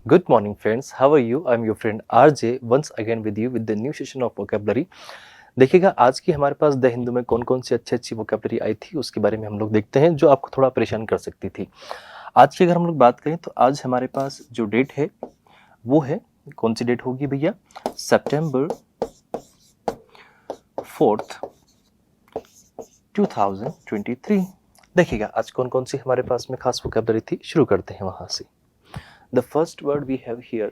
Good morning, friends. How are you? I'm your friend RJ once again with you with the new session of vocabulary. देखिएगा आज की हमारे पास the Hindu में कौन कौन सी अच्छी वोकेबलरी आई थी उसके बारे में हम लोग देखते हैं जो आपको थोड़ा परेशान कर सकती थी। आज की अगर हम लोग बात करें तो आज हमारे पास जो डेट है वो है, कौन सी डेट होगी भैया? सितंबर 4th 2023। देखिएगा आज कौन कौन सी हमारे पास में खास वोकेबलरी थी, शुरू करते हैं वहां से। The first word we have here,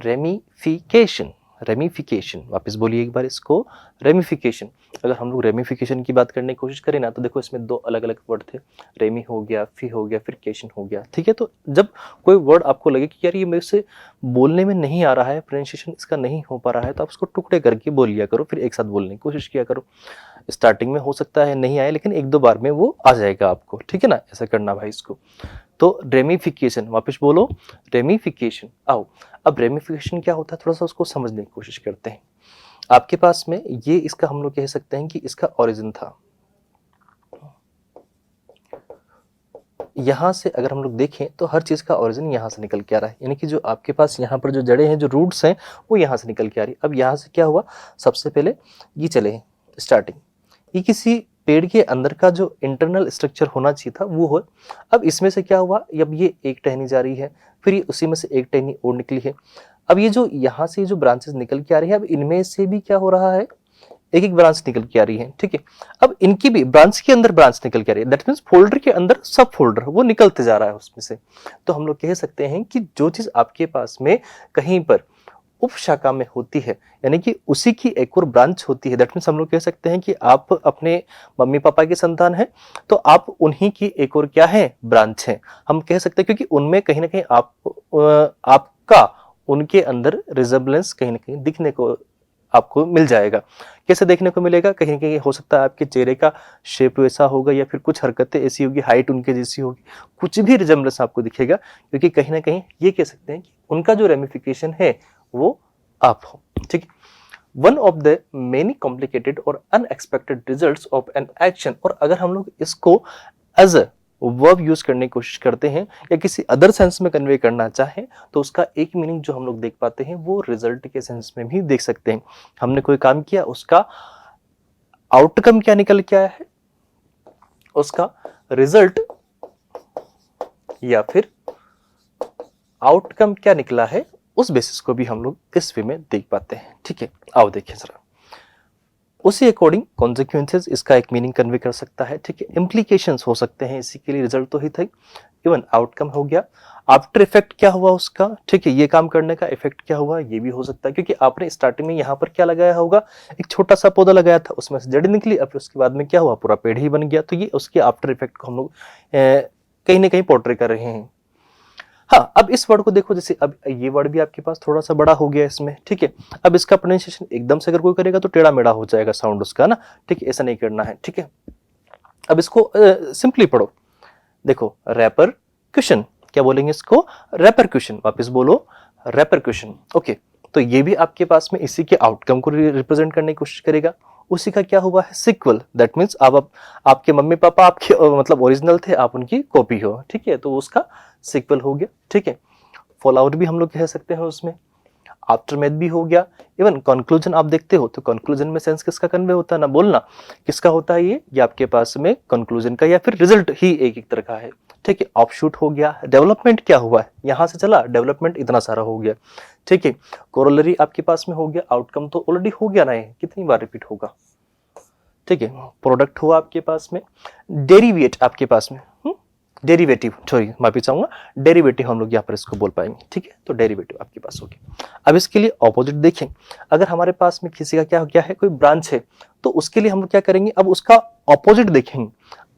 ramification. Ramification, वापस बोलिए एक बार इसको, रेमिफिकेशन। अगर हम लोग रेमिफिकेशन की बात करने की कोशिश करें ना तो देखो इसमें दो अलग अलग वर्ड थे, रेमी हो गया, फी हो गया, फिर केशन हो गया। ठीक है, तो जब कोई वर्ड आपको लगे कि यार ये मेरे से बोलने में नहीं आ रहा है, प्रोनाउंसिएशन इसका नहीं हो पा रहा है, तो आप उसको टुकड़े करके बोल लिया करो, फिर एक साथ बोलने की कोशिश किया करो। स्टार्टिंग में हो सकता है नहीं आए, लेकिन एक दो बार में वो आ जाएगा आपको। ठीक है ना, ऐसा करना भाई इसको। तो रेमिफिकेशन, वापस बोलो, रेमिफिकेशन। आओ अब रेमिफिकेशन क्या होता है थोड़ा सा उसको समझने की कोशिश करते हैं। आपके पास में ये इसका हम लोग कह सकते हैं कि इसका ओरिजिन था। यहां से अगर हम लोग देखें तो हर चीज का ओरिजिन यहां से निकल के आ रहा है, यानी कि जो आपके पास यहाँ पर जो जड़ें हैं, जो रूट्स हैं, वो यहां से निकल के आ रही है। अब यहां से क्या हुआ, सबसे पहले ये चले हैं स्टार्टिंग, ये किसी पेड़ के अंदर का जो इंटरनल स्ट्रक्चर होना चाहिए था वो हो। अब इसमें से क्या हुआ, अब ये एक टहनी जा रही है, फिर ये उसी में से एक टहनी और निकली है। अब ये जो यहाँ से जो ब्रांचेस निकल के आ रही है, अब इनमें से भी क्या हो रहा है, एक एक ब्रांच निकल के आ रही है। ठीक है, अब इनकी भी ब्रांच के अंदर ब्रांच निकल के आ रही है, दैट मीन्स फोल्डर के अंदर सब फोल्डर वो निकलते जा रहा है उसमें से। तो हम लोग कह सकते हैं कि जो चीज आपके पास में कहीं पर उपशाखा में होती है, यानी कि उसी की एक और ब्रांच होती है, दैट मीन्स हम लोग कह सकते हैं कि आप अपने मम्मी पापा के संतान हैं, तो आप उन्हीं की एक और क्या है, ब्रांच है। हम कह सकते हैं क्योंकि उनमें कहीं ना कहीं आपका उनके अंदर रिजेम्बलेंस कहीं ना कहीं दिखने को आपको मिल जाएगा। कैसे देखने को मिलेगा, कहीं ना कहीं हो सकता है आपके चेहरे का शेप वैसा होगा, या फिर कुछ हरकतें ऐसी होगी, हाइट उनके जैसी होगी, कुछ भी रिजेम्बलेंस आपको दिखेगा, क्योंकि कहीं ना कहीं ये कह सकते हैं कि उनका जो रेमिफिकेशन है वो आप हो। ठीक है, one of the many complicated और unexpected results of an action, और अगर हम लोग इसको एज अ वर्ब यूज करने की कोशिश करते हैं या किसी अदर सेंस में कन्वे करना चाहें, तो उसका एक मीनिंग जो हम लोग देख पाते हैं वो रिजल्ट के सेंस में भी देख सकते हैं। हमने कोई काम किया, उसका आउटकम क्या निकल के आया है, उसका रिजल्ट या फिर आउटकम क्या निकला है, उस बेसिस को भी हम लोग इस वे में देख पाते हैं। ठीक है, आओ देखिए जरा, उसी अकॉर्डिंग कॉन्सिक्वेंसेस इसका एक मीनिंग कन्वे कर सकता है। ठीक है, इम्प्लीकेशंस हो सकते हैं इसी के लिए, रिजल्ट तो ही था, इवन आउटकम हो गया, आफ्टर इफेक्ट क्या हुआ उसका। ठीक है, ये काम करने का इफेक्ट क्या हुआ, ये भी हो सकता है, क्योंकि आपने स्टार्टिंग में यहाँ पर क्या लगाया होगा, एक छोटा सा पौधा लगाया था, उसमें से जड़ निकली, अब उसके बाद में क्या हुआ, पूरा पेड़ ही बन गया। तो ये उसके आफ्टर इफेक्ट को हम लोग कहीं ना कहीं पोर्ट्रे कर रहे हैं। हाँ, अब इस वर्ड को देखो, जैसे अब ये वर्ड भी आपके पास थोड़ा सा बड़ा हो गया इसमें। ठीक है, अब इसका प्रोनाउंसिएशन एकदम से अगर कोई करेगा तो टेढ़ा मेढ़ा हो जाएगा साउंड उसका ना। ठीक है, ऐसा नहीं करना है। ठीक है, अब इसको सिंपली पढ़ो, देखो रैपर क्वेश्चन, क्या बोलेंगे इसको, रैपर क्वेश्चन, वापस बोलो रैपर क्वेश्चन। ओके, तो ये भी आपके पास में इसी के आउटकम को रिप्रेजेंट करने की कोशिश करेगा। उसी का क्या हुआ है, सिक्वल, दैट मीन्स आप आपके मम्मी पापा आपके मतलब ओरिजिनल थे, आप उनकी कॉपी हो। ठीक है, तो उसका सिक्वल हो गया। ठीक है, फॉल आउट भी हम लोग कह सकते हैं उसमें, आफ्टर मैथ भी हो गया, इवन कंक्लूजन आप देखते हो तो कंक्लूजन में सेंस किसका कन्वे होता है ना, बोलना किसका होता है, ये आपके पास में कंक्लूजन का या फिर रिजल्ट ही एक एक तरह का है। ठीक है, ऑफशूट हो गया, डेवलपमेंट क्या हुआ है, यहां से चला डेवलपमेंट इतना सारा हो गया। ठीक है, कोरोलरी आपके पास में हो गया, आउटकम तो ऑलरेडी हो गया ना, ये कितनी बार रिपीट होगा। ठीक है, प्रोडक्ट हुआ आपके पास में, डेरिवेट आपके पास में, डेरिवेटिव, सॉरी माफी चाहूंगा, डेरिवेटिव हम लोग यहाँ पर इसको बोल पाएंगे। ठीक है, तो डेरिवेटिव आपके पास हो गया। अब इसके लिए ऑपोजिट देखें, अगर हमारे पास में किसी का क्या क्या है, कोई ब्रांच है, तो उसके लिए हम लोग क्या करेंगे, अब उसका ऑपोजिट देखेंगे।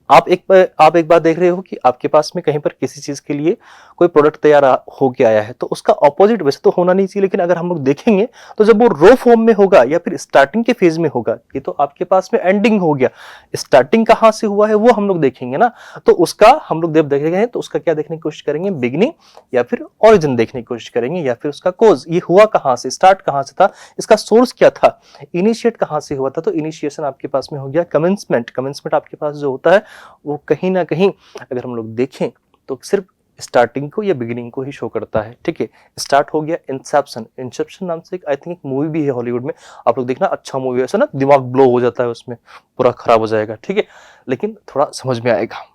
आप एक बार देख रहे हो कि आपके पास में कहीं पर किसी चीज के लिए कोई प्रोडक्ट तैयार होके आया है, तो उसका ऑपोजिट वैसे तो होना नहीं चाहिए, लेकिन अगर हम लोग देखेंगे तो जब वो रो फॉर्म में होगा या फिर स्टार्टिंग के फेज में होगा, ये तो आपके पास में एंडिंग हो गया, स्टार्टिंग कहां से हुआ है वो हम लोग देखेंगे ना, तो उसका हम लोग जब देखेंगे तो उसका क्या देखने की कोशिश करेंगे, बिगिनिंग या फिर ओरिजिन देखने की कोशिश करेंगे, या फिर उसका कोज, ये हुआ कहां से, स्टार्ट कहां से था, इसका सोर्स क्या था, इनिशिएट कहां से हुआ था। तो इनिशिएशन आपके पास में हो गया, कमेंसमेंट, कमेंसमेंट आपके पास जो होता है वो कहीं ना कहीं अगर हम लोग देखें तो सिर्फ स्टार्टिंग को या बिगिनिंग को ही शो करता है, ठीक है। स्टार्ट हो गया इंसेप्शन, इंसेप्शन नाम से आई थिंक एक मूवी भी है हॉलीवुड में, आप लोग देखना, अच्छा मूवी है, ऐसा ना दिमाग ब्लो हो जाता है उसमें, पूरा खराब हो जाएगा, ठीक है, लेकिन थोड़ा समझ में आएगा।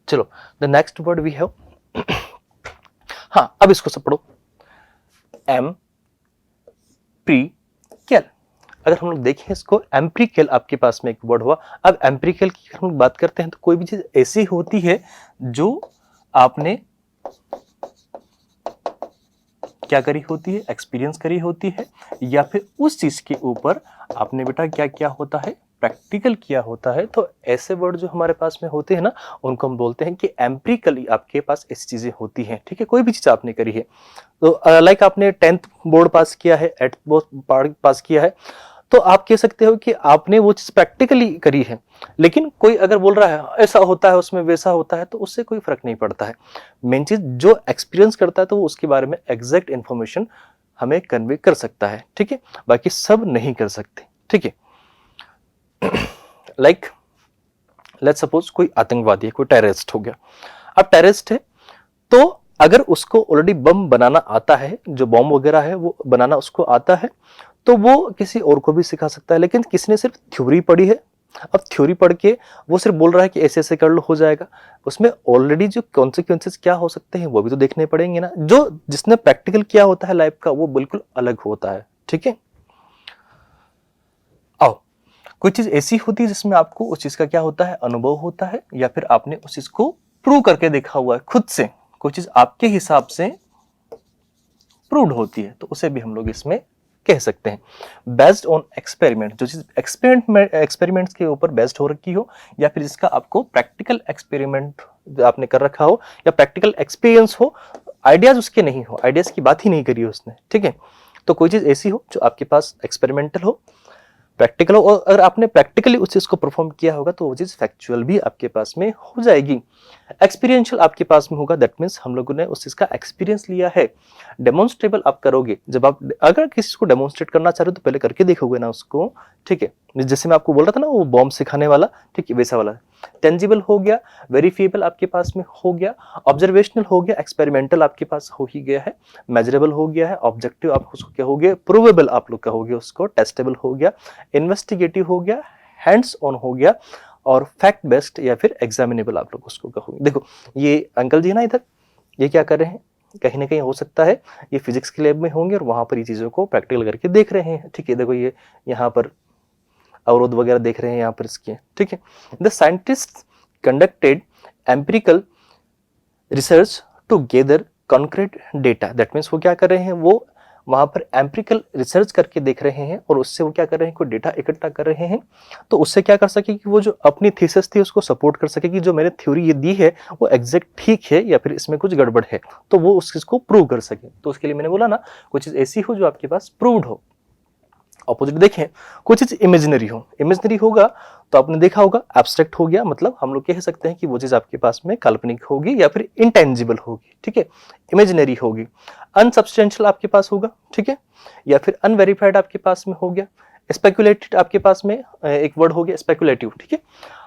चलो the next word we have, हाँ अब इसको सब पढ़ो, एम्प्रीकल। अगर हम लोग देखें इसको, एम्प्रीकल आपके पास में एक वर्ड हुआ। अब एम्प्रीकल की अगर हम लोग बात करते हैं तो कोई भी चीज ऐसी होती है जो आपने क्या करी होती है, एक्सपीरियंस करी होती है, या फिर उस चीज के ऊपर आपने बेटा क्या किया होता है, प्रैक्टिकल किया होता है। तो ऐसे वर्ड जो हमारे पास में होते हैं ना, उनको हम बोलते हैं कि एम्पिरिकली आपके पास ऐसी चीजें होती हैं, ठीक है। कोई भी चीज आपने करी है, तो लाइक आपने 10th बोर्ड पास किया है, 8th बोर्ड पास किया है, तो आप कह सकते हो कि आपने वो चीज प्रैक्टिकली करी है। लेकिन कोई अगर बोल रहा है ऐसा होता है उसमें, वैसा होता है, तो उससे कोई फर्क नहीं पड़ता है। मेन चीज जो एक्सपीरियंस करता है तो वो उसके बारे में एग्जैक्ट इंफॉर्मेशन हमें कन्वे कर सकता है, ठीक है, बाकी सब नहीं कर सकते, ठीक है। लाइक लेट्स सपोज कोई आतंकवादी है, कोई टेररिस्ट हो गया। अब टेररिस्ट है तो अगर उसको ऑलरेडी बम बनाना आता है, जो बम वगैरह है वो बनाना उसको आता है, तो वो किसी और को भी सिखा सकता है। लेकिन किसने सिर्फ थ्योरी पढ़ी है, अब थ्योरी पढ़ के वो सिर्फ बोल रहा है कि ऐसे ऐसे कर लो हो जाएगा, उसमें ऑलरेडी जो कॉन्सिक्वेंसेस क्या हो सकते हैं वो भी तो देखने पड़ेंगे ना। जो जिसने प्रैक्टिकल किया होता है लाइफ का वो बिल्कुल अलग होता है, ठीक है। आओ, कोई चीज ऐसी होती है जिसमें आपको उस चीज का क्या होता है, अनुभव होता है, या फिर आपने उस चीज को प्रूव करके देखा हुआ है खुद से, कोई चीज आपके हिसाब से प्रूव्ड होती है, तो उसे भी हम लोग इसमें कह सकते हैं। बेस्ड ऑन एक्सपेरिमेंट, जो चीज एक्सपेरिमेंट्स के ऊपर बेस्ड हो रखी हो, या फिर जिसका आपको प्रैक्टिकल एक्सपेरिमेंट आपने कर रखा हो, या प्रैक्टिकल एक्सपीरियंस हो, आइडियाज उसके नहीं हो, आइडियाज की बात ही नहीं करी उसने, ठीक है। तो कोई चीज ऐसी हो जो आपके पास एक्सपेरिमेंटल हो, प्रैक्टिकल हो, और अगर आपने प्रैक्टिकली उस चीज को परफॉर्म किया होगा तो वो चीज फैक्चुअल भी आपके पास में हो जाएगी। एक्सपीरियंशियल आपके पास में होगा, दैट मीन्स हम लोगों ने उस चीज का एक्सपीरियंस लिया है। डेमोन्स्ट्रेबल आप करोगे, जब आप अगर किसी को डेमोन्स्ट्रेट करना चाह रहे हो तो पहले करके देखोगे ना उसको, ठीक है। जैसे मैं आपको बोल रहा था ना वो बॉम्ब सिखाने वाला, ठीक है, वैसा वाला। टेंजिबल हो गया, वेरीफिएबल आपके पास में हो गया, ऑब्जर्वेशनल हो गया, एक्सपेरिमेंटल आपके पास हो ही गया है, मेजरेबल हो गया है, ऑब्जेक्टिव आप उसको क्या हो गया, प्रूवेबल आप लोग कहोगे उसको, टेस्टेबल हो गया, इन्वेस्टिगेटिव हो गया, हैंड्स ऑन हो गया, और फैक्ट बेस्ड या फिर एग्जामिनेबल आप लोग उसको कहोगे। देखो ये अंकल जी ना इधर ये क्या कर रहे हैं, कहीं ना कहीं हो सकता है ये फिजिक्स के लैब में होंगे और वहां पर ये चीजों को प्रैक्टिकल करके देख रहे हैं, ठीक है। देखो ये यहाँ पर अवरोध वगैरह देख रहे हैं यहाँ पर इसके, ठीक है। The scientist conducted empirical research to gather concrete data, that means वो क्या कर रहे हैं, वो वहां पर एम्पिरिकल रिसर्च करके देख रहे हैं और उससे वो क्या कर रहे हैं, कोई डेटा इकट्ठा कर रहे हैं, तो उससे क्या कर सके कि वो जो अपनी थीसिस थी उसको सपोर्ट कर सके कि जो मैंने थ्योरी ये दी है वो एग्जैक्ट ठीक है या फिर इसमें कुछ गड़बड़ है, तो वो उस चीज को प्रूव कर सके। तो उसके लिए मैंने बोला ना कोई चीज ऐसी हो जो आपके पास प्रूव्ड हो। ऑपोजिट देखें, कोई चीज इमेजिनरी हो, इमेजिनरी होगा तो आपने देखा होगा एब्स्ट्रैक्ट हो गया, मतलब हम लोग कह सकते हैं कि वो चीज आपके पास में काल्पनिक होगी या फिर इंटेंजिबल होगी, ठीक है, इमेजिनरी होगी। अनसब्सटेंशियल आपके पास होगा, ठीक है, या फिर अनवेरीफाइड आपके पास में हो गया। स्पेकुलेटेड आपके पास में एक वर्ड हो गया स्पेकुलेटिव, ठीक है।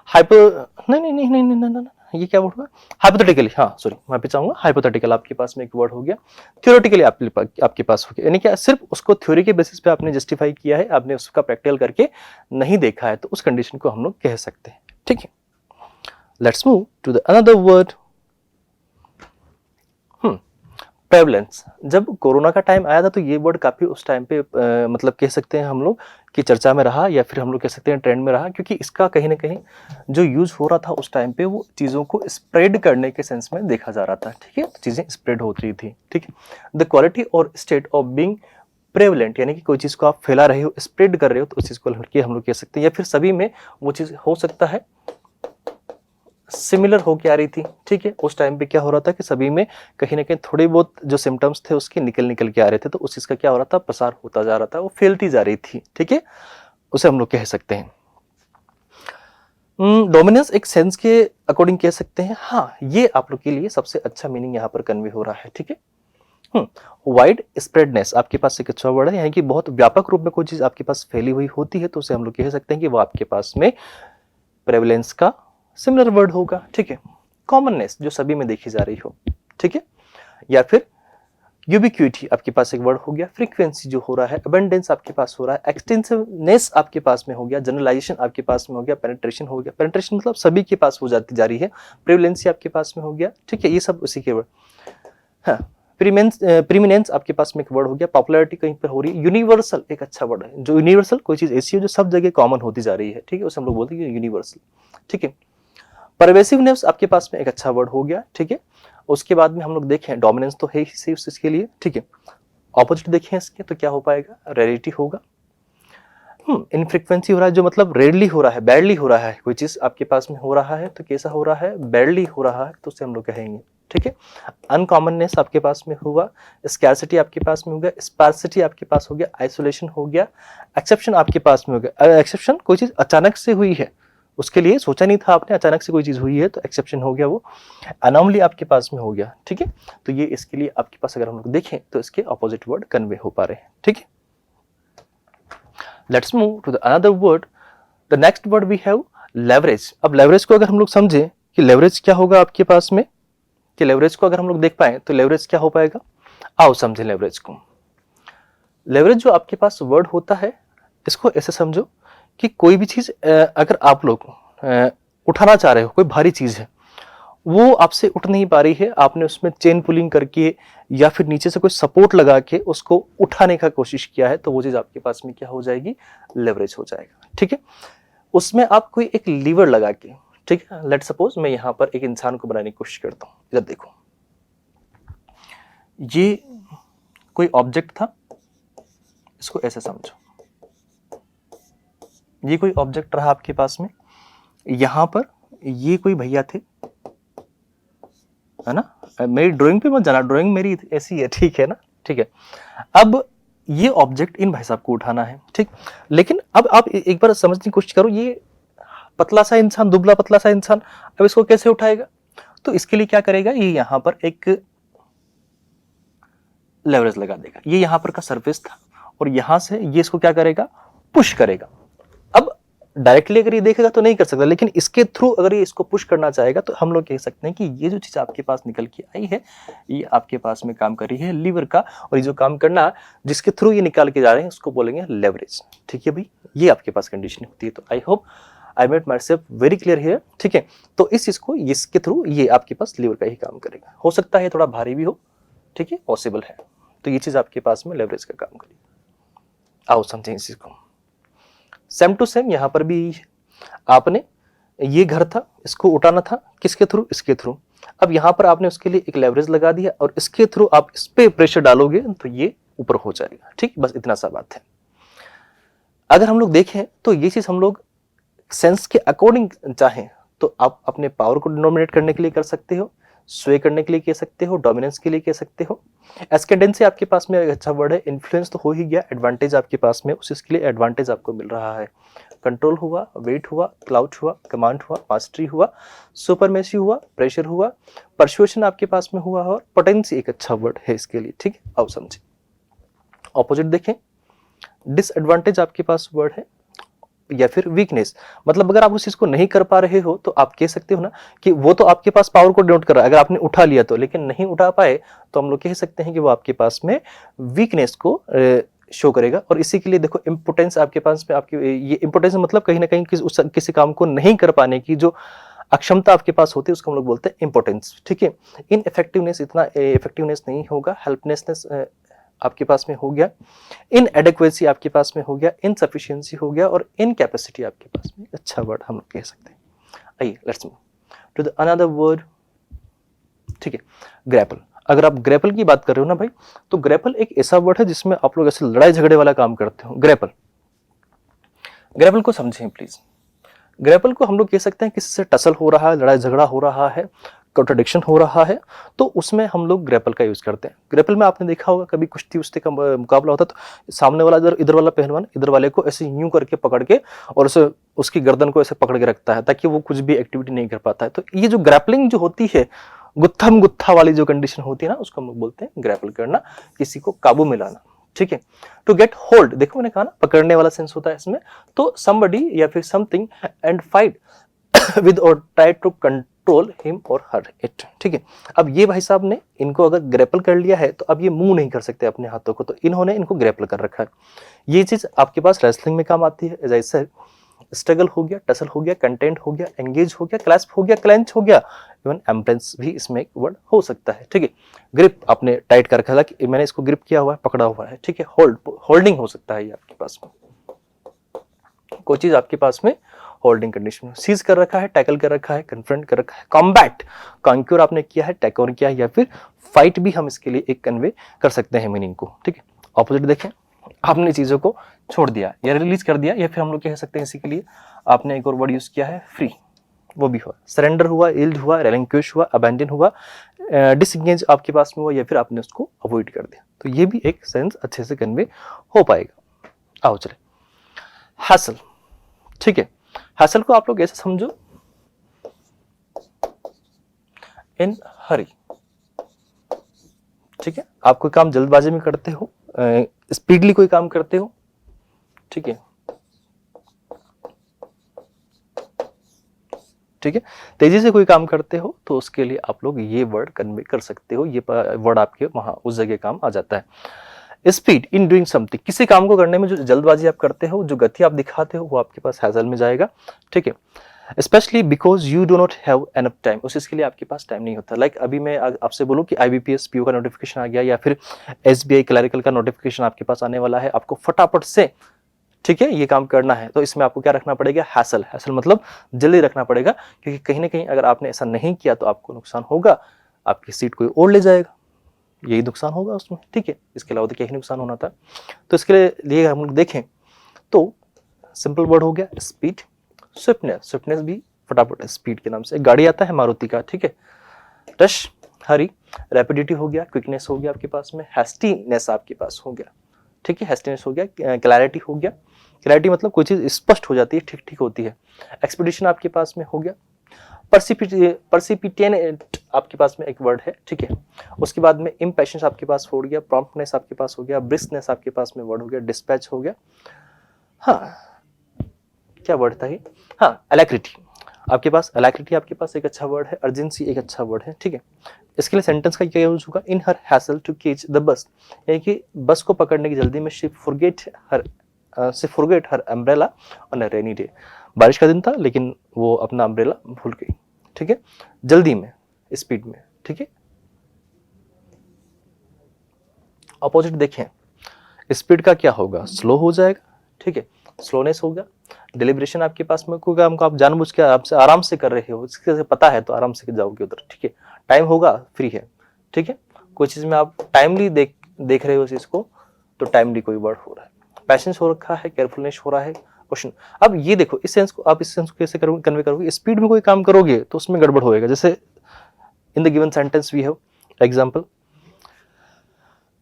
हाइपर नहीं नहीं नहीं नहीं नहीं नहीं, नहीं, ये क्या वर्ड हुआ, हाइपोथेटिकली, हाँ सॉरी मैं पे चाहूंगा, हाइपोथेटिकल आपके पास में एक वर्ड हो गया। थ्योरेटिकली आपके पास हो गया, यानी कि सिर्फ उसको थ्योरी के बेसिस पे आपने जस्टिफाई किया है, आपने उसका प्रैक्टिकल करके नहीं देखा है, तो उस कंडीशन को हम लोग कह सकते हैं, ठीक है। Let's move to the another word, prevalence. जब कोरोना का टाइम आया था तो ये वर्ड काफी उस टाइम पे मतलब कह सकते हैं हम लोग कि चर्चा में रहा, या फिर हम लोग कह सकते हैं ट्रेंड में रहा, क्योंकि इसका कहीं ना कहीं जो यूज हो रहा था उस टाइम पे वो चीजों को स्प्रेड करने के सेंस में देखा जा रहा था, ठीक है, चीजें स्प्रेड हो रही थी, ठीक है। द क्वालिटी और स्टेट ऑफ बीइंग प्रेवलेंट, यानी कि कोई चीज को आप फैला रहे हो, स्प्रेड कर रहे हो, तो उस चीज को हम लोग कह सकते हैं, या फिर सभी में वो चीज हो सकता है सिमिलर होके आ रही थी, ठीक है। उस टाइम पे क्या हो रहा था कि सभी में कहीं ना कहीं थोड़े बहुत जो सिम्टम्स थे उसके निकल के आ रहे थे, तो उस चीज का क्या हो रहा था, प्रसार होता जा रहा था, वो फैलती जा रही थी, ठीक है, उसे हम लोग कह सकते हैं। डोमिनेंस एक सेंस के अकॉर्डिंग कह सकते हैं, हाँ ये आप लोग के लिए सबसे अच्छा मीनिंग यहाँ पर कन्वे हो रहा है, ठीक है। वाइड स्प्रेडनेस आपके पास एक अच्छा वर्ड है, यानी कि बहुत व्यापक रूप में कोई चीज आपके पास फैली हुई होती है, तो उसे हम लोग कह सकते हैं कि वो आपके पास में प्रेवलेंस का सिमिलर वर्ड होगा, ठीक है। कॉमननेस जो सभी में देखी जा रही हो, ठीक है। या फिर यूबिक्विटी आपके पास एक वर्ड हो गया, फ्रीक्वेंसी जो हो रहा है, अबंडेंस आपके पास हो रहा है, एक्सटेंसिवनेस आपके पास में हो गया, जनरलाइजेशन आपके पास में हो गया, पेनिट्रेशन हो गया, पेनिट्रेशन मतलब सभी के पास हो जाती जा रही है, प्रिवलेंसी आपके पास में हो गया, ठीक है, ये सब उसी के वर्ड। हाँ, प्रीमिनेंस आपके पास में एक वर्ड हो गया, पॉपुलैरिटी कहीं पर हो रही है, यूनिवर्सल एक अच्छा वर्ड है, जो यूनिवर्सल कोई चीज ऐसी हो जो सब जगह कॉमन होती जा रही है, ठीक है, उसे हम लोग बोलते हैं यूनिवर्सल, ठीक है। परवेसिवनेस आपके पास में एक अच्छा वर्ड हो गया, ठीक है। उसके बाद में हम लोग देखें डोमिनेंस तो है ही सही उसके लिए, ठीक है। ऑपोजिट देखें इसके तो क्या हो पाएगा, रेयरिटी होगा। इनफ्रीक्वेंसी हो रहा है जो मतलब रेयरली हो रहा है, बैडली हो रहा है, कोई चीज आपके पास में हो रहा है तो कैसा हो रहा है, बैडली हो रहा है, तो उसे हम लोग कहेंगे, ठीक है। अनकॉमननेस आपके पास में हुआ, स्कैर्सिटी आपके पास में हो गया, स्पार्सिटी आपके पास हो गया, आइसोलेशन हो गया, एक्सेप्शन आपके पास में हो गया। एक्सेप्शन कोई चीज अचानक से हुई है, उसके लिए सोचा नहीं था आपने, अचानक से कोई चीज हुई है तो एक्सेप्शन हो गया, वो अनॉमली आपके पास में हो गया, ठीक है। तो ये इसके लिए आपके पास अगर हम लोग देखें तो इसके ऑपोजिट वर्ड कन्वे हो पा रहे हैं, ठीक है। Let's move to the another word. The next word we have leverage. अब लेवरेज को अगर हम लोग समझे कि लेवरेज क्या होगा आपके पास में, कि लेवरेज को अगर हम लोग देख पाए तो लेवरेज क्या हो पाएगा, आओ समझे लेवरेज को। लेवरेज जो आपके पास वर्ड होता है, इसको ऐसे समझो कि कोई भी चीज अगर आप लोग उठाना चाह रहे हो, कोई भारी चीज है वो आपसे उठ नहीं पा रही है, आपने उसमें चेन पुलिंग करके या फिर नीचे से कोई सपोर्ट लगा के उसको उठाने का कोशिश किया है, तो वो चीज आपके पास में क्या हो जाएगी, लेवरेज हो जाएगा, ठीक है। उसमें आप कोई एक लीवर लगा के, ठीक है, लेट सपोज मैं यहां पर एक इंसान को बनाने की कोशिश करता हूं, इधर देखो, ये कोई ऑब्जेक्ट था, इसको ऐसे समझो, ये कोई ऑब्जेक्ट रहा आपके पास में, यहां पर ये कोई भैया थे, है ना, मेरी ड्राइंग पे मत जाना, ड्राइंग मेरी ऐसी है, ठीक है ना, ठीक है। अब ये ऑब्जेक्ट इन भाई साहब को उठाना है, ठीक, लेकिन अब आप एक बार समझने की कोशिश करो, ये पतला सा इंसान, दुबला पतला सा इंसान, अब इसको कैसे उठाएगा, तो इसके लिए क्या करेगा, ये यहां पर एक लेवरेज लगा देगा, ये यहां पर का सरफेस था और यहां से ये इसको क्या करेगा, पुश करेगा। अब डायरेक्टली अगर ये देखेगा तो नहीं कर सकता, लेकिन इसके थ्रू अगर ये इसको पुश करना चाहेगा तो हम लोग कह सकते हैं कि ये जो चीज आपके पास निकल के आई है, ये आपके पास में काम कर रही है लीवर का, और ये जो काम करना जिसके थ्रू ये निकाल के जा रहे हैं उसको बोलेंगे लेवरेज, ठीक है भाई, ये आपके पास कंडीशन होती है। तो I hope I made my self very clear here, ठीक है। तो इस चीज को इसके थ्रू ये आपके पास लीवर का ही काम करेगा, हो सकता है थोड़ा भारी भी हो, ठीक है, पॉसिबल है, तो ये चीज आपके पास में लेवरेज का काम करेगी। आओ समझें इस चीज को। सेम टू सेम यहां पर भी आपने, ये घर था, इसको उठाना था, किसके थ्रू, इसके थ्रू, अब यहां पर आपने उसके लिए एक लेवरेज लगा दिया और इसके थ्रू आप इस पे प्रेशर डालोगे तो ये ऊपर हो जाएगा, ठीक, बस इतना सा बात है। अगर हम लोग देखें तो ये चीज हम लोग सेंस के अकॉर्डिंग चाहें तो आप अपने पावर को डिनोमिनेट करने के लिए कर सकते हो, स्वे करने के लिए कह सकते हो, डोमिनेंस के लिए कह सकते हो। एस्केंडेंसी आपके पास में एक अच्छा वर्ड है, इन्फ्लुएंस तो हो ही गया, एडवांटेज आपके पास में उस इसके लिए एडवांटेज आपको मिल रहा है, कंट्रोल हुआ, वेट हुआ, क्लाउड हुआ, कमांड हुआ, मास्टरी हुआ, सुपरमेसी हुआ, प्रेशर हुआ, परसुएशन आपके पास में हुआ, और पोटेंसी एक अच्छा वर्ड है इसके लिए, ठीक है। आओ समझे ऑपोजिट देखें, डिसएडवांटेज आपके पास वर्ड है, या फिर वीकनेस, मतलब अगर आप उस चीज को नहीं कर पा रहे हो तो आप कह सकते हो ना कि वो तो आपके पास पावर को डिनोट कर रहा है, अगर आपने उठा लिया तो, लेकिन नहीं उठा पाए तो हम लोग कह सकते हैं कि वो आपके पास में वीकनेस को शो करेगा। और इसी के लिए देखो इंपोर्टेंस आपके पास में, आपकी ये इंपोर्टेंस मतलब कहीं ना कहीं किसी काम को नहीं कर पाने की जो अक्षमता आपके पास होती है उसको हम लोग बोलते हैं इंपोर्टेंस, ठीक है। इन इफेक्टिवनेस, इतना इफेक्टिवनेस नहीं होगा, हेल्पलेसनेस आपके पास में हो गया, इन एडेक्वेसी आपके पास में हो गया, इनसफिशिएंसी हो गया, और इनकैपेसिटी आपके पास में अच्छा वर्ड हम लोग कह सकते हैं। आइए let's move to the another word, ठीक है, ग्रैपल। अगर आप ग्रैपल की बात कर रहे हो ना भाई, तो ग्रैपल एक ऐसा वर्ड है जिसमें आप लोग ऐसे लड़ाई झगड़े वाला काम करते हो। ग्रैपल, ग्रैपल को समझें प्लीज। ग्रैपल को हम लोग कह सकते हैं किसी से टसल हो रहा है, लड़ाई झगड़ा हो रहा है, कॉन्ट्रडिक्शन हो रहा है, तो उसमें हम लोग ग्रैपल का यूज करते हैं। ग्रैपल में आपने देखा होगा कभी कुश्ती उश्ती का मुकाबला होता तो सामने वाला इधर वाला पहलवान इधर वाले को ऐसे यूं करके पकड़ के और उसे उसकी गर्दन को ऐसे पकड़ के रखता है ताकि वो कुछ भी एक्टिविटी नहीं कर पाता है। तो ये जो ग्रैपलिंग जो होती है, गुत्थम गुत्था वाली जो कंडीशन होती है ना, उसको हम लोग बोलते हैं ग्रैपल करना, किसी को काबू में लाना, ठीक है। टू गेट होल्ड, देखो मैंने कहा ना पकड़ने वाला सेंस होता है इसमें, तो somebody या फिर समथिंग एंड फाइट विद और ट्राई टू कंट्रोल हिम और हर इट, ठीक है। अब ये भाई साहब ने इनको अगर ग्रेपल कर लिया है तो अब ये मूव नहीं कर सकते अपने हाथों को, तो इन्होंने इनको ग्रेपल कर रखा है। ये चीज आपके पास रेसलिंग में काम आती है। एज आई सेड, स्ट्रगल हो गया, टसल हो गया, कंटेंट हो गया, एंगेज हो गया, क्लैस्प हो गया, क्लेंच हो गया, इवन एम्ब्रेस भी इसमें एक वर्ड हो सकता है, ठीक है। ग्रिप आपने टाइट कर रखा है कि मैंने इसको ग्रिप किया हुआ है, पकड़ा हुआ है, ठीक है। होल्डिंग हो सकता है ये आपके पास में, कोई चीज आपके पास में होल्डिंग कंडीशन में सीज कर रखा है, टैकल कर रखा है, कन्फ्रंट कर रखा है, कॉम्बैट, कॉन्क्यूर आपने किया है, टेक ओवर किया है, या फिर फाइट भी हम इसके लिए एक कन्वे कर सकते हैं मीनिंग को, ठीक है। ऑपोजिट देखें, आपने चीजों को छोड़ दिया या रिलीज कर दिया, या फिर हम लोग कह सकते हैं इसी के लिए आपने एक और वर्ड यूज किया है, फ्री, वो भी हुआ, सरेंडर हुआ, यील्ड हुआ, रेलिंक्विश हुआ, अबैंडन हुआ, डिसएंगेज आपके पास में हुआ, या फिर आपने उसको अवॉइड कर दिया। तो ये भी एक सेंस अच्छे से कन्वे हो पाएगा। आओ चले, हैसल, ठीक है। हैसल को आप लोग ऐसे समझो, इन हरी, ठीक है। आप कोई काम जल्दबाजी में करते हो, स्पीडली कोई काम करते हो, ठीक है, ठीक है, तेजी से कोई काम करते हो, तो उसके लिए आप लोग ये वर्ड कन्वे कर सकते हो, ये वर्ड आपके वहां उस जगह काम आ जाता है। स्पीड इन डूइंग समथिंग, किसी काम को करने में जो जल्दबाजी आप करते हो, जो गति आप दिखाते हो, वो आपके पास हैजल में जाएगा, ठीक है। Specially because you do not have enough time, उस इसके लिए आपके पास टाइम नहीं होता। लाइक अभी मैं आपसे बोलूं कि IBPS PO का नोटिफिकेशन आ गया, या फिर SBI क्लरिकल का नोटिफिकेशन आपके पास आने वाला है, आपको फटाफट से, ठीक है, ये काम करना है, तो इसमें आपको क्या रखना पड़ेगा, हैसल। हैसल मतलब जल्दी रखना पड़ेगा, क्योंकि कहीं ना कहीं अगर आपने ऐसा नहीं किया तो आपको नुकसान होगा, आपकी सीट कोई और ले जाएगा, यही नुकसान होगा उसमें, ठीक है। इसके अलावा तो क्या ही नुकसान होना था। तो इसके लिए हम लोग देखें तो सिंपल वर्ड हो गया स्पीड, स्विफ्टनेस, स्विफ्टनेस भी फटाफट स्पीड के नाम से एक गाड़ी आता है मारुति का, ठीक है। रश, हरी, रैपिडिटी हो गया, क्विकनेस हो गया आपके पास में, हैस्टीनेस आपके पास हो गया, ठीक है, हैस्टीनेस हो गया, क्लैरिटी हो गया, क्लैरिटी मतलब कोई चीज स्पष्ट हो जाती है, ठीक ठीक होती है। एक्सपीडिशन आपके पास में हो गया, परसिपिटेंट आपके पास में एक वर्ड है, ठीक है। उसके बाद में इम्पेशंस आपके पास हो गया, प्रॉम्प्टनेस आपके पास हो गया, ब्रिस्कनेस आपके पास में वर्ड हो गया, डिस्पैच हो गया, हाँ क्या वर्ड था ये, हाँ अलैक्रिटी आपके पास, अलैक्रिटी आपके पास एक अच्छा वर्ड है, अर्जेंसी एक अच्छा वर्ड है, ठीक है। इसके लिए सेंटेंस का क्या यूज होगा, in her hassle to catch the bus, यानी कि बस को पकड़ने की जल्दी में she forget her umbrella on a rainy day, बारिश का दिन था लेकिन वो अपना अम्ब्रेला भूल गई, ठीक है, जल्दी में, स्पीड में, ठीक है। अपोजिट देखें, स्पीड का क्या होगा, स्लो हो जाएगा, ठीक है, स्लोनेस होगा, डिलिब्रेशन आपके पास में कोई काम को आप जानबूझ के आपसे आराम से कर रहे हो, इसके पता है तो आराम से जाओगे उधर, ठीक है। टाइम होगा, फ्री है, ठीक है, कोई चीज में आप टाइमली देख रहे हो चीज को, तो टाइमली कोई वर्ड हो रहा है, पैशंस हो रखा है, केयरफुलनेस हो रहा है, क्वेश्चन। अब ये देखो, इस सेंस को आप इस सेंस को कैसे करोगे, कन्वे करोगे, स्पीड में कोई काम करोगे तो उसमें गड़बड़ होएगा। जैसे in the given sentence we have example,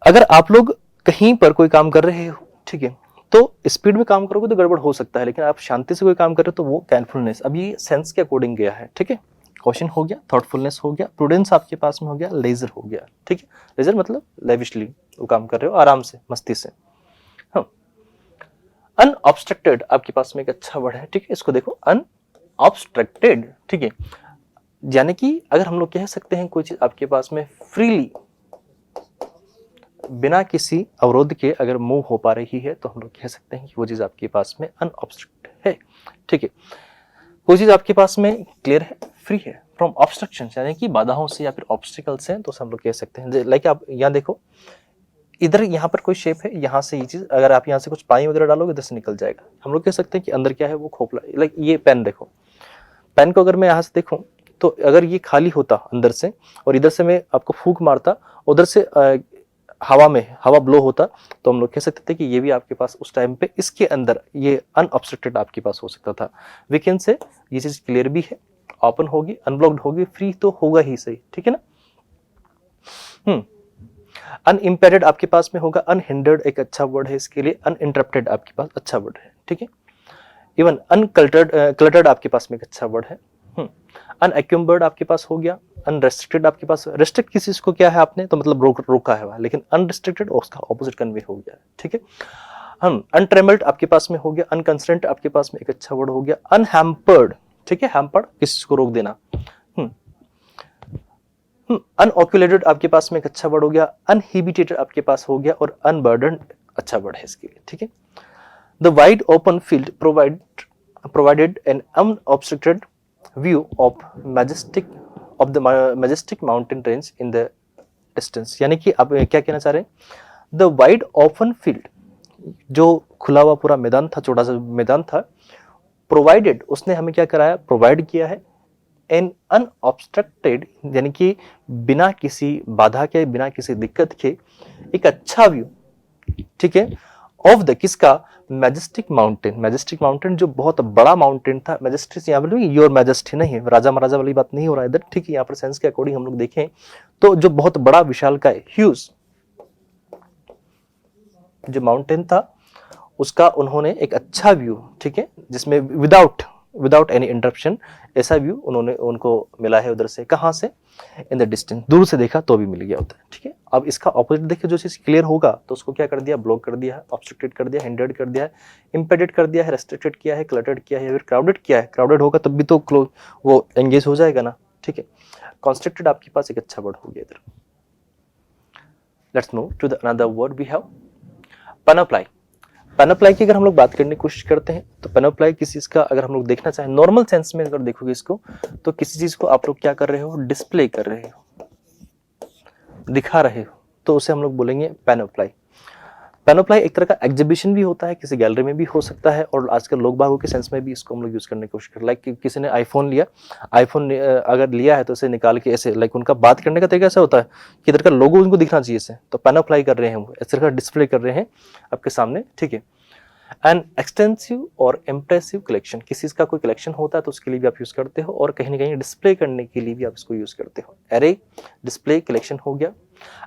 अगर आप लोग कहीं पर कोई काम कर रहे हो, ठीक है, तो स्पीड में काम करोगे तो गड़बड़ हो सकता है, लेकिन आप शांति से कोई काम कर रहे हो तो वो केयरफुलनेस, अब ये सेंस के अकॉर्डिंग गया है, ठीक है। क्वेश्चन हो गया, थॉटफुलनेस हो गया, प्रूडेंस आपके पास में हो गया, लेजर हो गया, ठीक है। लेजर मतलब लेविशली वो काम कर रहे हो, आराम से, मस्ती से। हाँ, अनऑब्स्ट्रक्टेड आपके पास में एक अच्छा वर्ड है, ठीक है, इसको देखो, अनऑब्स्ट्रक्टेड, ठीक है, यानी कि अगर हम लोग कह सकते हैं कोई चीज आपके पास में फ्रीली बिना किसी अवरोध के अगर मूव हो पा रही है, तो हम लोग कह सकते हैं कि वो चीज आपके पास में अनऑब्स्ट्रक्टेड है, ठीक है। कोई चीज आपके पास में क्लियर है, फ्री है फ्रॉम ऑब्स्ट्रक्शन, यानी कि बाधाओं से या फिर ऑब्स्टिकल्स हैं, तो हम लोग कह सकते हैं। लाइक आप यहाँ देखो, इधर यहाँ पर कोई शेप है, यहाँ से ये चीज अगर आप यहाँ से कुछ पानी वगैरह डालोगे इधर से निकल जाएगा, हम लोग कह सकते हैं कि अंदर क्या है, वो खोखला। लाइक ये पेन देखो, पेन को अगर मैं यहाँ से देखूं तो अगर ये खाली होता अंदर से और इधर से मैं आपको फूंक मारता, उधर से हवा ब्लो होता, तो हम लोग कह सकते थे कि ये भी आपके पास उस टाइम पे इसके अंदर ये अनऑब्स्ट्रक्टेड आपके पास हो सकता था। वीकेंड से ये चीज क्लियर भी है, ओपन होगी, अनब्लॉक्ड होगी, फ्री तो होगा ही सही, ठीक है ना। अनइम्पेडेड आपके पास में होगा, अनहिंडर्ड एक अच्छा वर्ड है इसके लिए, अनइंटरप्टेड आपके पास अच्छा वर्ड है, ठीक है। इवन क्लटर्ड आपके पास में एक अच्छा वर्ड है। अनएक्यूम्बर्ड आपके पास हो गया, अनरेस्ट्रिक्टेड आपके पास, रेस्ट्रिक्ट किसी चीज को क्या है आपने, तो मतलब रोका है वहां, लेकिन अनरिस्ट्रिक्टेड उसका ऑपोजिट कन्वे हो गया, ठीक है। अनट्रेमल्ड आपके पास में हो गया, अनकंस्ट्रेंट आपके पास में एक अच्छा वर्ड हो गया, अनहैम्पर्ड, ठीक है, हैम्पर्ड किसी को रोक देना। अनऑक्यूलेटेड आपके पास में एक अच्छा वर्ड हो गया, अनहिबिटेटेड आपके पास हो गया, और अनबर्डन अच्छा वर्ड है इसके लिए, ठीक है। The wide open field provided an unobstructed view of the majestic mountain range in the distance। यानी कि आप क्या कहना चाह रहे हैं, द वाइड ओपन फील्ड, जो खुला हुआ पूरा मैदान था, छोटा सा मैदान था, प्रोवाइडेड, उसने हमें क्या कराया, प्रोवाइड किया है, एन अनऑब्स्ट्रक्टेड, यानी कि बिना किसी बाधा के, बिना किसी दिक्कत के एक अच्छा व्यू, ठीक है, ऑफ द, किसका, मैजेस्टिक माउंटेन। मैजेस्टिक माउंटेन जो बहुत बड़ा माउंटेन था, मैजेस्टिक यहाँ पर योर मैजेस्टी नहीं है, राजा महाराजा वाली बात नहीं हो रहा है इधर, ठीक है। यहाँ पर सेंस के अकॉर्डिंग हम लोग देखें तो जो बहुत बड़ा विशाल का ह्यूज जो माउंटेन था, उसका उन्होंने एक अच्छा व्यू, ठीक है, जिसमें विदाउट एनी इंटरप्शन ऐसा व्यू उनको मिला है उधर से, कहां से, इन द डिस्टेंस, दूर से देखा तो भी मिल गया होता है, ठीक है। अब इसका ऑपोजिट देखिए, जो चीज क्लियर होगा तो उसको क्या कर दिया, ब्लॉक कर दिया है, ऑब्स्ट्रक्टेड कर दिया, हिंडर्ड कर दिया है, इंपेडेड कर दिया है, रेस्ट्रिक्टेड किया है, क्लटर्ड किया है, फिर क्राउडेड किया है। क्राउडेड होगा तब भी तो वो एंगेज हो जाएगा ना, ठीक है। कॉन्स्ट्रक्टेड आपके पास एक अच्छा वर्ड हो गया इधर। Let's move to the another word we have panoply. Panoply की अगर हम लोग बात करने की कोशिश करते हैं तो पैनोप्लाई किसी चीज का अगर हम लोग देखना चाहें नॉर्मल सेंस में अगर देखोगे इसको, तो किसी चीज को आप लोग क्या कर रहे हो, डिस्प्ले कर रहे हो, दिखा रहे हो, तो उसे हम लोग बोलेंगे पैनोप्लाई। पैनोप्लाई एक तरह का एग्जीबिशन भी होता है, किसी गैलरी में भी हो सकता है, और आजकल लोग बागों के सेंस में भी इसको हम लोग यूज करने की कोशिश कर, लाइक किसी ने आईफोन लिया, आईफोन अगर लिया है तो इसे निकाल के ऐसे, लाइक उनका बात करने का तरीका ऐसा होता है कि इधर का लोगो उनको दिखना चाहिए इसे, तो पैनोप्लाई कर रहे हैं वो, इस तरह का डिस्प्ले कर रहे हैं आपके सामने, ठीक है। एन एक्सटेंसिव और इम्प्रेसिव कलेक्शन, किसी चीज का कोई कलेक्शन होता है तो उसके लिए भी आप यूज करते हो, और कहीं ना कहीं डिस्प्ले करने के लिए भी आप इसको यूज करते हो। एरे, डिस्प्ले, कलेक्शन हो गया।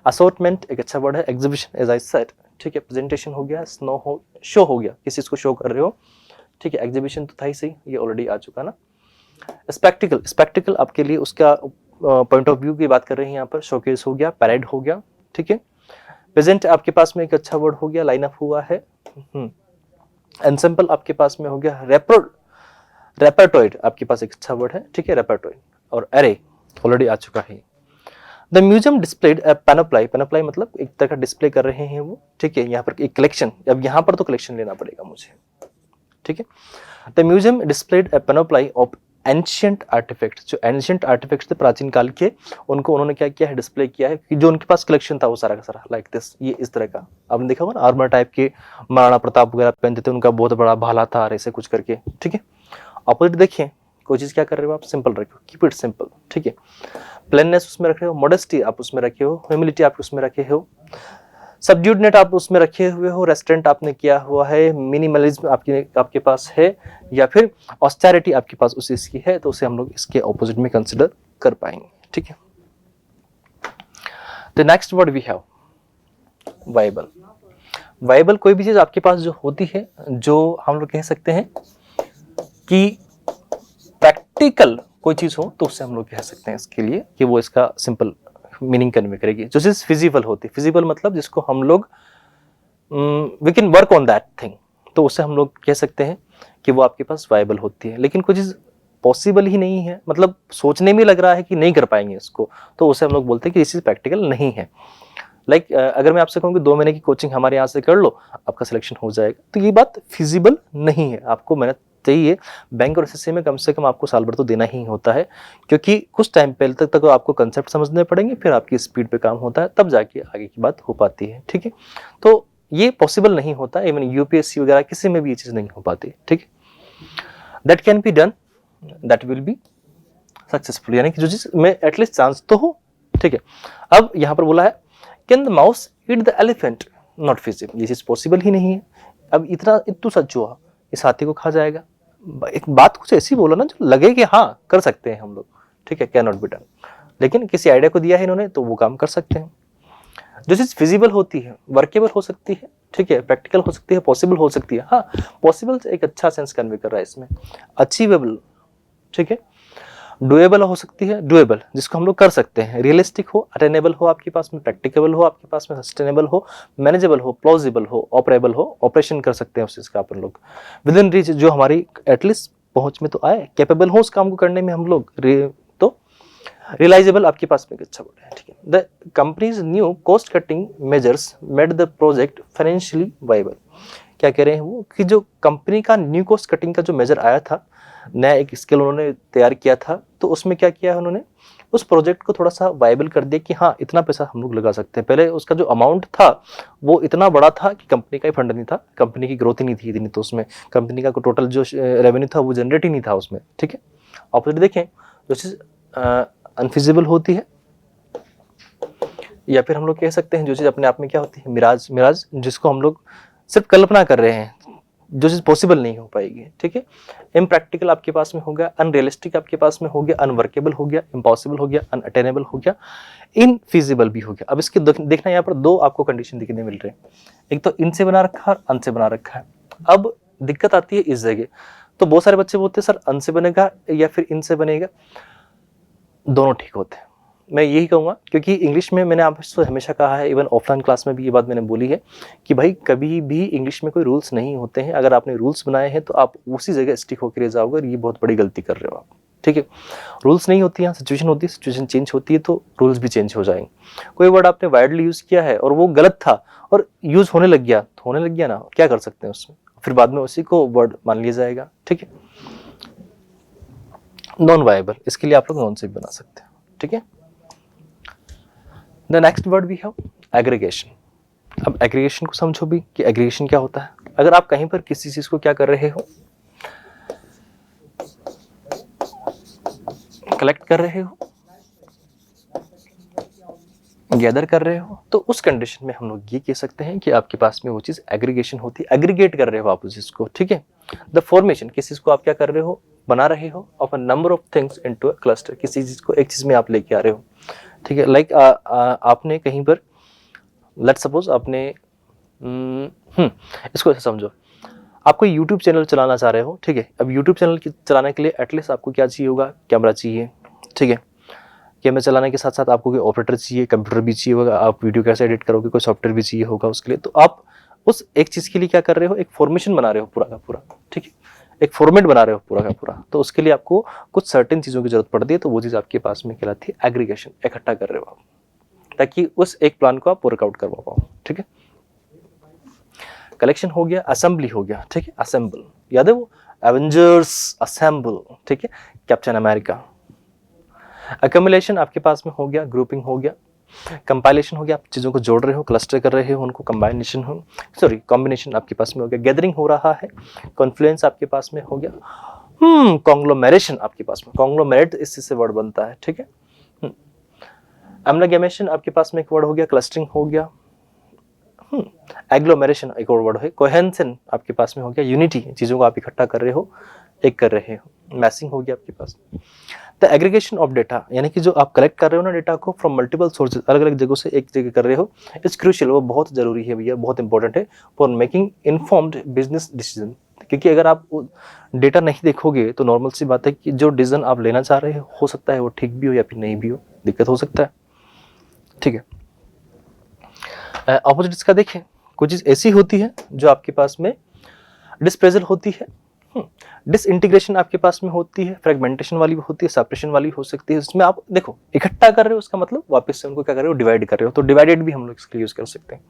असॉर्टमेंट एक अच्छा वर्ड है। एग्जीबिशन एज आई सेड, ठीक है। प्रेजेंटेशन हो गया, शो हो गया, किसी चीज को शो कर रहे हो, ठीक है। एग्जीबिशन तो था ही सही, ये ऑलरेडी आ चुका ना। स्पेक्टिकल आपके लिए उसका पॉइंट ऑफ व्यू की बात कर रहे हैं यहाँ पर, शोकेस हो गया, पैरेड हो गया, ठीक है। प्रेजेंट आपके पास में एक अच्छा वर्ड हो गया, लाइन अप हुआ है। एंसेंबल आपके पास में हो गया, रेपर्टोइड आपके पास एक अच्छा वर्ड है, ठीक है, रेपर्टोइड। और एरे ऑलरेडी आ चुका है। द म्यूजियम डिस्प्लेड पैनोप्लाई, पैनोप्लाई मतलब एक तरह का डिस्प्ले कर रहे हैं वो, ठीक है। यहाँ पर एक कलेक्शन, अब यहाँ पर तो कलेक्शन लेना पड़ेगा मुझे, ठीक है। The museum displayed panoply of ancient artifacts, जो एंशिएंट आर्टिफैक्ट्स थे प्राचीन काल के, उनको उन्होंने क्या किया है, डिस्प्ले किया है, कि जो उनके पास कलेक्शन था वो सारा का सारा, लाइक दिस, ये इस तरह का आपने देखा होगा ना, आर्मर टाइप के महाराणा प्रताप वगैरह पहनते थे, उनका बहुत बड़ा भाला था ऐसे कुछ करके, ठीक है। अपोजिट देखिए, कोई चीज क्या कर रहे हो आप, सिंपल रखो, कीप इट सिंपल, ठीक है। प्लेननेस उसमें रख रहे हो, मॉडेस्टी आप उसमें रखे हो, ह्यूमिलिटी आप उसमें रखे हो, सबड्यूडनेट आप उसमें रखे हुए हो, रेस्टोरेंट आपने किया हुआ है, मिनिमलिज्म आपके पास है, या फिर ऑस्टेरिटी आपके पास उस चीज की है, तो उसे हम लोग इसके ऑपोजिट में कंसिडर कर पाएंगे, ठीक है। The next word we have viable. Viable कोई भी चीज आपके पास जो होती है, जो हम लोग कह सकते हैं कि प्रैक्टिकल कोई चीज हो, तो उससे हम लोग कह सकते हैं इसके लिए कि वो इसका सिंपल मीनिंग कन्वे करेगी। जो चीज फिजिबल होती है, फिजिबल मतलब जिसको हम लोग we can work on that thing, तो उससे हम लोग कह सकते हैं कि वो आपके पास वायबल होती है। लेकिन कोई चीज पॉसिबल ही नहीं है, मतलब सोचने में लग रहा है कि नहीं कर पाएंगे इसको, तो उसे हम लोग बोलते हैं कि ये चीज प्रैक्टिकल नहीं है। लाइक अगर मैं आपसे कहूँ कि 2 महीने की कोचिंग हमारे यहाँ से कर लो, आपका सिलेक्शन हो जाएगा, तो ये बात फिजिबल नहीं है। आपको मेहनत चाहिए, बैंक और एसएससी में कम से कम आपको साल भर तो देना ही होता है, क्योंकि कुछ टाइम पहले तक आपको कंसेप्ट समझने पड़ेंगे, फिर आपकी स्पीड पे काम होता है, तब जाके आगे की बात हो पाती है, ठीक है। तो ये पॉसिबल नहीं होता, इवन यूपीएससी वगैरह किसी में भी ये चीज नहीं हो पाती, ठीक है। That can be done, that will be successful, यानी कि जो चीज में एटलीस्ट चांस तो हो, ठीक है। अब यहाँ पर बोला है, can the mouse eat the elephant, not feasible, ये चीज पॉसिबल ही नहीं है। अब इतू सा चूहा इस हाथी को खा जाएगा, एक बात कुछ ऐसी बोलो ना जो लगे कि हाँ कर सकते हैं हम लोग, ठीक है, कैन नॉट बी डन। लेकिन किसी आइडिया को दिया है इन्होंने तो वो काम कर सकते हैं। जो चीज फिजिबल होती है, वर्केबल हो सकती है, ठीक है, प्रैक्टिकल हो सकती है, पॉसिबल हो सकती है। हाँ, पॉसिबल एक अच्छा सेंस कन्वे कर रहा है इसमें, अचीवेबल, ठीक है, डुएबल हो सकती है, डुएबल जिसको हम लोग कर सकते हैं, रियलिस्टिक हो, अटेनेबल हो आपके पास में, प्रैक्टिकेबल हो आपके पास में, सस्टेनेबल हो, मैनेजेबल हो, प्लॉजिबल हो, ऑपरेबल हो, ऑपरेशन कर सकते हैं उस चीज का अपन लोग, विद इन रीच, जो हमारी एटलीस्ट पहुंच में तो आए, कैपेबल हो उस काम को करने में हम लोग, तो रियलाइजेबल आपके पास में एक अच्छा वर्ड है, ठीक है। The companies new cost cutting measures made the project financially viable. क्या कह रहे हैं वो कि जो कंपनी का न्यू कॉस्ट कटिंग का जो मेजर आया था, नया एक स्केल उन्होंने तैयार किया था, तो उसमें क्या किया है उन्होंने, उस प्रोजेक्ट को थोड़ा सा वाइबल कर दिया कि हाँ इतना पैसा हम लोग लगा सकते हैं। पहले उसका जो अमाउंट था वो इतना बड़ा था कि कंपनी का ही फंड नहीं था, कंपनी की ग्रोथ ही नहीं थी इतनी, तो उसमें कंपनी का टोटल जो रेवेन्यू था वो जनरेट ही नहीं था उसमें, ठीक है। ऑपोजिट देखें, जो चीज़ अनफिजिबल होती है, या फिर हम लोग कह सकते हैं जो चीज़ अपने आप में क्या होती है, मिराज, मिराज जिसको हम लोग सिर्फ कल्पना कर रहे हैं, जो चीज़ पॉसिबल नहीं हो पाएगी, ठीक है। इम्प्रैक्टिकल आपके पास में हो गया, अनरियलिस्टिक आपके पास में हो गया, अनवर्केबल हो गया, इम्पॉसिबल हो गया, अनअटेनेबल हो गया, इनफिजिबल भी हो गया। अब इसके देखना, यहाँ पर दो आपको कंडीशन दिखने मिल रहे हैं, एक तो इन से बना रखा है और अन से बना रखा है। अब दिक्कत आती है इस जगह, तो बहुत सारे बच्चे बोलते हैं सर अन से बनेगा या फिर इन से बनेगा, दोनों ठीक होते हैं। मैं यही कहूँगा, क्योंकि इंग्लिश में मैंने आपसे हमेशा कहा है, इवन ऑफलाइन क्लास में भी ये बात मैंने बोली है कि भाई कभी भी इंग्लिश में कोई रूल्स नहीं होते हैं। अगर आपने रूल्स बनाए हैं तो आप उसी जगह स्टिक होकर रह जाओगे, और ये बहुत बड़ी गलती कर रहे हो आप, ठीक है। रूल्स नहीं होती हैं, सिचुएशन होती है, सिचुएशन चेंज होती है तो रूल्स भी चेंज हो जाएंगे। कोई वर्ड आपने वाइडली यूज किया है और वो गलत था और यूज होने लग गया, तो होने लग गया ना, क्या कर सकते हैं उसमें, फिर बाद में उसी को वर्ड मान लिया जाएगा, ठीक है। नॉन वायबल, इसके लिए आप लोग नॉन से भी बना सकते हैं, ठीक है। The next word we have aggregation. अब एग्रीगेशन को समझो भी कि एग्रीगेशन क्या होता है। अगर आप कहीं पर किसी चीज को क्या कर रहे हो, कलेक्ट कर रहे हो, गैदर कर रहे हो, तो उस कंडीशन में हम लोग ये कह सकते हैं कि आपके पास में वो चीज एग्रीगेशन होती है, एग्रीगेट कर रहे हो आप उस चीज को, ठीक है। द फॉर्मेशन, किसी चीज को आप क्या कर रहे हो, बना रहे हो, of a number of things into a cluster, किसी चीज को एक चीज में आप लेके आ रहे हो, ठीक है। लाइक आपने कहीं पर, लेट सपोज आपने इसको ऐसे समझो, आप कोई यूट्यूब चैनल चलाना चाह रहे हो, ठीक है। अब यूट्यूब चैनल चलाने के लिए एटलीस्ट आपको क्या चाहिए होगा, कैमरा चाहिए, ठीक है। कैमरा चलाने के साथ साथ आपको कोई ऑपरेटर चाहिए, कंप्यूटर भी चाहिए होगा, आप वीडियो कैसे एडिट करोगे, कोई सॉफ्टवेयर भी चाहिए होगा उसके लिए। तो आप उस एक चीज के लिए क्या कर रहे हो, एक फॉर्मेशन बना रहे हो पूरा का पूरा, ठीक है, एक फॉर्मेट बना रहे हो पूरा का पूरा। तो उसके लिए आपको कुछ सर्टेन चीजों की जरूरत पड़ती है, तो वो चीज आपके पास में कहलाती है एग्रीगेशन, इकट्ठा कर रहे हो आप, ताकि उस एक प्लान को आप वर्कआउट करवा पाओ, ठीक है। कलेक्शन हो गया, असेंबली हो गया, ठीक है, असेंबल, याद है वो एवेंजर्स असेंबल, ठीक है, कैप्टन अमेरिका। अक्यूमुलेशन आपके पास में हो गया, ग्रुपिंग हो गया, कंपाइलेशन हो गया, आप चीजों को जोड़ रहे हो, क्लस्टर कर रहे हो, उनको कॉम्बिनेशन हो, सॉरी कॉम्बिनेशन आपके पास में हो गया, गैदरिंग हो रहा है, कॉन्फ्लुएंस आपके पास में हो गया, कॉन्ग्लोमेरेशन आपके पास में, कॉन्ग्लोमेरेट इससे से वर्ड बनता है, ठीक है। एमलगेमेशन आपके पास में एक वर्ड हो गया, क्लस्टरिंग हो गया, एग्लोमेरेशन एक और वर्ड है, कोहेंशन आपके पास में हो गया, यूनिटी, चीजों को आप इकट्ठा कर रहे हो, एक कर रहे हो, मैसिंग हो गया आपके पास। द एग्रीगेशन ऑफ डेटा, यानी कि जो आप कलेक्ट कर रहे हो ना डेटा को फ्रॉम मल्टीपल सोर्सेज, अलग अलग जगहों से एक जगह कर रहे हो, इट्स क्रूशियल, वो बहुत जरूरी है भैया, बहुत इंपॉर्टेंट है for making informed business decision. क्योंकि अगर आप डेटा नहीं देखोगे तो नॉर्मल सी बात है कि जो डिसीजन आप लेना चाह रहे हो सकता है वो ठीक भी हो या फिर नहीं भी हो, दिक्कत हो सकता है, ठीक है। ऑपोजिट इसका देखें, कुछ चीज ऐसी होती है जो आपके पास में डिस्प्रेजल होती है, डिसइंटीग्रेशन आपके पास में होती है, फ्रेगमेंटेशन वाली भी होती है, सेपरेशन वाली हो सकती है। इसमें आप देखो इकट्ठा कर रहे हो, उसका मतलब वापस से उनको क्या कर रहे हो, डिवाइड कर रहे हो, तो डिवाइडेड भी हम लोग इसके लिए यूज कर सकते हैं।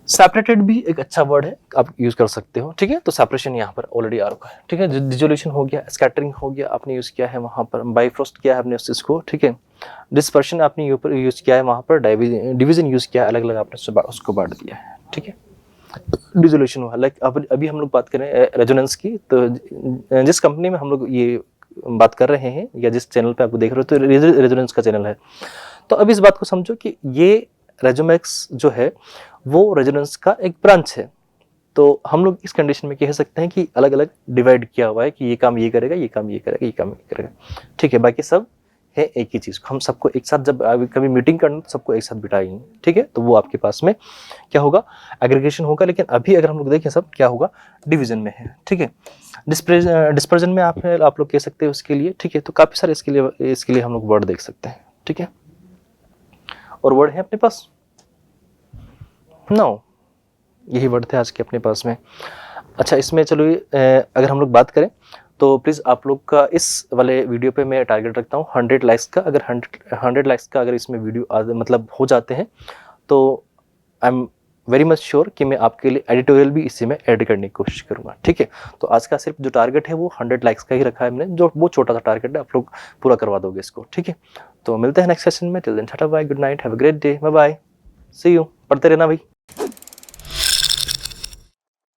सेपरेटेड भी एक अच्छा वर्ड है, आप यूज कर सकते हो, ठीक है। तो सेपरेशन यहाँ पर ऑलरेडी आ रखा है, ठीक है। डिसोल्यूशन हो गया, स्कैटरिंग हो गया, आपने यूज किया है वहां पर, बाइफ्रोस्ट किया है आपने उस चीज को, ठीक है। डिस्पर्शन आपने यूज किया है वहां पर, डिवीजन यूज किया है, अलग अलग आपने उसको बांट दिया है, ठीक है। डिसोल्यूशन हुआ, लाइक अभी हम लोग बात करें रेजोनेंस की, तो जिस कंपनी में हम लोग ये बात कर रहे हैं या जिस चैनल पे आपको देख रहे हो तो रेजोनेंस का चैनल है। तो अब इस बात को समझो कि ये रेजोमैक्स जो है वो रेजोनेंस का एक ब्रांच है। तो हम लोग इस कंडीशन में कह सकते हैं कि अलग अलग डिवाइड किया हुआ है कि ये काम ये करेगा, ये काम ये करेगा, ये काम ये करेगा, ठीक है। बाकी सब है एक ही चीज, हम सबको एक साथ जब कभी मीटिंग करना तो सबको एक साथ बिठाएंगे, ठीक है। तो वो आपके पास में क्या होगा, एग्रीगेशन होगा। लेकिन अभी अगर हम लोग देखें सब क्या होगा, डिवीजन में है, ठीक है। डिस्पर्जन में आप लोग कह सकते हैं उसके लिए, ठीक है। तो काफी सारे इसके लिए हम लोग वर्ड देख सकते हैं, ठीक है। और वर्ड है अपने पास, नो, यही वर्ड थे आज के अपने पास में। अच्छा, इसमें चलो अगर हम लोग बात करें तो प्लीज़ आप लोग का इस वाले वीडियो पे मैं टारगेट रखता हूँ 100 लाइक्स का। अगर 100 लाइक्स का अगर इसमें वीडियो मतलब हो जाते हैं तो I am very much sure कि मैं आपके लिए एडिटोरियल भी इसी में ऐड करने की कोशिश करूँगा, ठीक है। तो आज का सिर्फ जो टारगेट है वो 100 लाइक्स का ही रखा है मैंने, जो वो छोटा सा टारगेट है, आप लोग पूरा करवा दोगे इसको, ठीक है। तो मिलते हैं नेक्स्ट सेशन में। Till then tata bye, good night, have a great day, bye bye, see you. पढ़ते रहना भाई।